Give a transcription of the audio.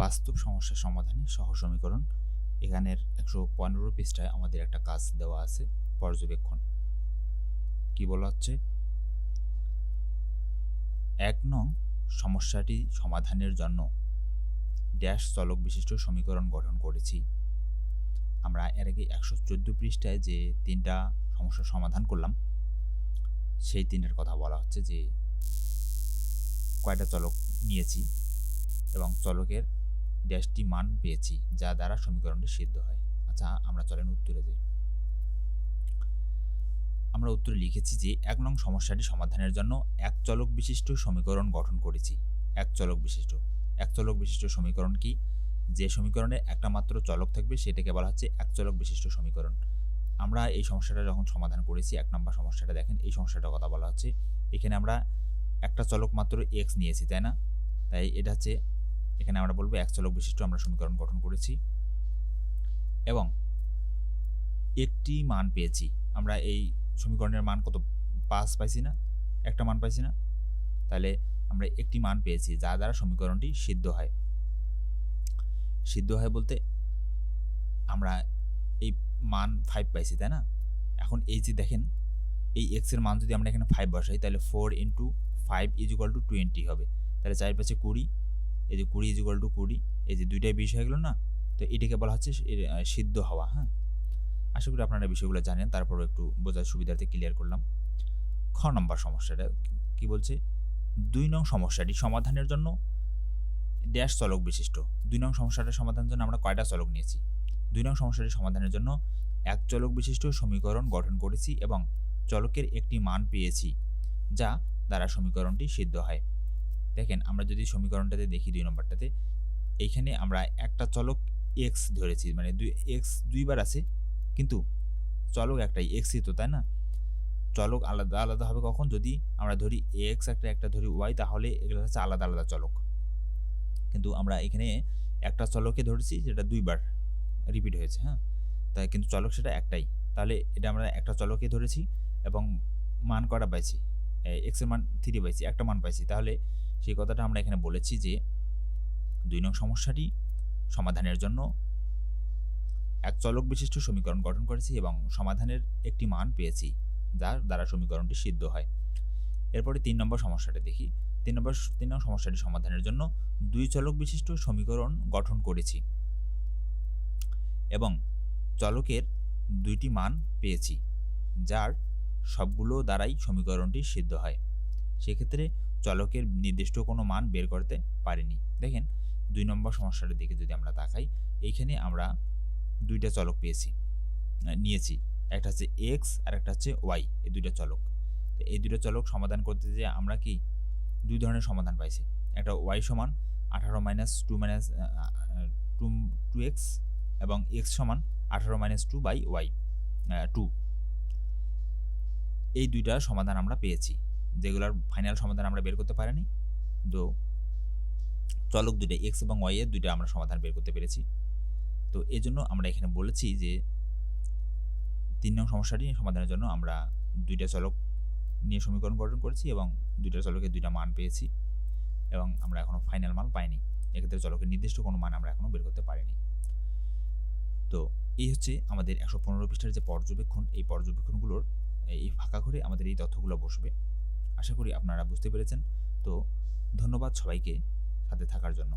বাস্তব সমস্যার সমাধানে সহ সমীকরণ। এখানের 115 পৃষ্ঠায় আমাদের একটা কাজ দেওয়া আছে, পর্যবেক্ষণ। কি বলা হচ্ছে, 1 নং সমস্যাটি সমাধানের জন্য ড্যাশ চলক বিশিষ্ট সমীকরণ গঠন করেছি। আমরা এর আগে 114 পৃষ্ঠায় যে 3টা সমস্যার সমাধান করলাম, সেই 3টার কথা বলা হচ্ছে যে কয়টা চলক নিয়েছি এবং চলকের ড্যাশটি মান পেয়েছি, যা দ্বারা সমীকরণটি সিদ্ধ হয়। আচ্ছা, আমরা চলেন উত্তরে যাই। আমরা উত্তরে লিখেছি যে 1 নং সমস্যাটি সমাধানের জন্য এক চলক বিশিষ্ট সমীকরণ গঠন করেছি। এক চলক বিশিষ্ট সমীকরণ কি? যে সমীকরণে একটা মাত্র চলক থাকবে সেটাকে বলা হচ্ছে এক চলক বিশিষ্ট সমীকরণ। আমরা এই সমস্যাটা যখন সমাধান করেছি, 1 নম্বর সমস্যাটা দেখেন, এই সমস্যাটার কথা বলা হচ্ছে। এখানে আমরা একটা চলক মাত্র x নিয়েছি, তাই না? তাই এটা হচ্ছে, এখানে আমরা বলবো এক চলক বিশিষ্ট আমরা সমীকরণ গঠন করেছি এবং একটি মান পেয়েছি। আমরা এই সমীকরণের মান কত? 5 পাইছি না? একটা মান পাইছি না? তাহলে আমরা একটি মান পেয়েছি যা দ্বারা সমীকরণটি সিদ্ধ হয়। সিদ্ধ হয় বলতে আমরা এই মান 5 পাইছি, তাই না? এখন এই যে দেখেন, এই x এর মান যদি আমরা এখানে 5 বসাই, তাহলে 4 × 5 = 20 হবে। তাহলে 4 × 5 = 20, এই যে 20 = 20, এই যে দুইটাই 20 হয়ে গেল না? তো এটাকে বলা হচ্ছে সিদ্ধ হওয়া। হ্যাঁ, আশা করি আপনারা বিষয়গুলো জানেন, তারপরও একটু বোঝার সুবিধার্থে ক্লিয়ার করলাম। খ নম্বর সমস্যাটা কি বলছে, 2 নং সমস্যাটি সমাধানের জন্য ড্যাশ চলক বিশিষ্ট। 2 নং সমস্যাটা সমাধানের জন্য আমরা কয়টা চলক নিয়েছি? 2 নং সমস্যাটি সমাধানের জন্য এক চলক বিশিষ্ট সমীকরণ গঠন করেছি এবং চলকের একটি মান পেয়েছি, যা দ্বারা সমীকরণটি সিদ্ধ হয়। দেখেন, আমরা যদি সমীকরণটাতে দেখি 2 নম্বরটাতে, এইখানে আমরা একটা চলক x ধরেছি, মানে x দুইবার আছে, কিন্তু চলক একটাই, xই তো, তাই না? চলক আলাদা আলাদা হবে কখন? যদি আমরা ধরি x একটা ধরি y, তাহলে এগুলো হচ্ছে আলাদা আলাদা চলক। কিন্তু আমরা এখানে একটা চলকে ধরেছি যেটা দুইবার রিপিট হয়েছে। হ্যাঁ, তাই কিন্তু চলক সেটা একটাই। তাহলে এটা আমরা একটা চলকে ধরেছি এবং মান কটা পাইছি? x এর মান 3 পাইছি, একটা মান পাইছি। তাহলে সেই কথাটা আমরা এখানে বলেছি যে 2 নং সমস্যাটি সমাধানের জন্য এক চলক বিশিষ্ট সমীকরণ গঠন করেছি এবং সমাধানের একটি মান পেয়েছি, যার দ্বারা সমীকরণটি সিদ্ধ হয়। এরপরে 3 নম্বর সমস্যাটা দেখি। 3 নং সমস্যাটি সমাধানের জন্য 2 চলক বিশিষ্ট সমীকরণ গঠন করেছি এবং চলকের 2টি মান পেয়েছি, যার সবগুলো দ্বারাই সমীকরণটি সিদ্ধ হয়। সেক্ষেত্রে চলকের নির্দিষ্ট কোনো মান বের করতে পারিনি। দেখেন, 2 নম্বর সমস্যাটার দিকে যদি আমরা তাকাই, এইখানে আমরা 2টা চলক নিয়েছি। একটা হচ্ছে x আর একটা হচ্ছে y, এই 2টা চলক। তো এই 2টা চলক সমাধান করতে যেয়ে আমরা কি 2 ধরনের সমাধান পাইছি। একটা y সমান 18 - 2x এবং x সমান 18 - 2/y 2। এই 2টা সমাধান আমরা পেয়েছি, যেগুলোর ফাইনাল সমাধান আমরা বের করতে পারিনি। তো চলক 2টা x এবং y এর 2টা আমরা সমাধান বের করতে পেরেছি। তো এই জন্য আমরা এখানে বলেছি যে 3 নং সমস্যাটি সমাধানের জন্য আমরা 2টা চলক নিয়ে সমীকরণ গঠন করেছি এবং 2টা চলকের 2টা মান পেয়েছি এবং আমরা এখনো ফাইনাল মান পাইনি। এক্ষেত্রে চলকের নির্দিষ্ট কোনো মান আমরা এখনো বের করতে পারিনি। তো এই হচ্ছে আমাদের 115 পৃষ্ঠার যে পর্যবেক্ষণ, এই পর্যবেক্ষণগুলোর এই ফাঁকা ঘরে আমাদের এই তথ্যগুলো বসবে। আশা করি আপনারা বুঝতে পেরেছেন। তো ধন্যবাদ সবাইকে সাথে থাকার জন্য।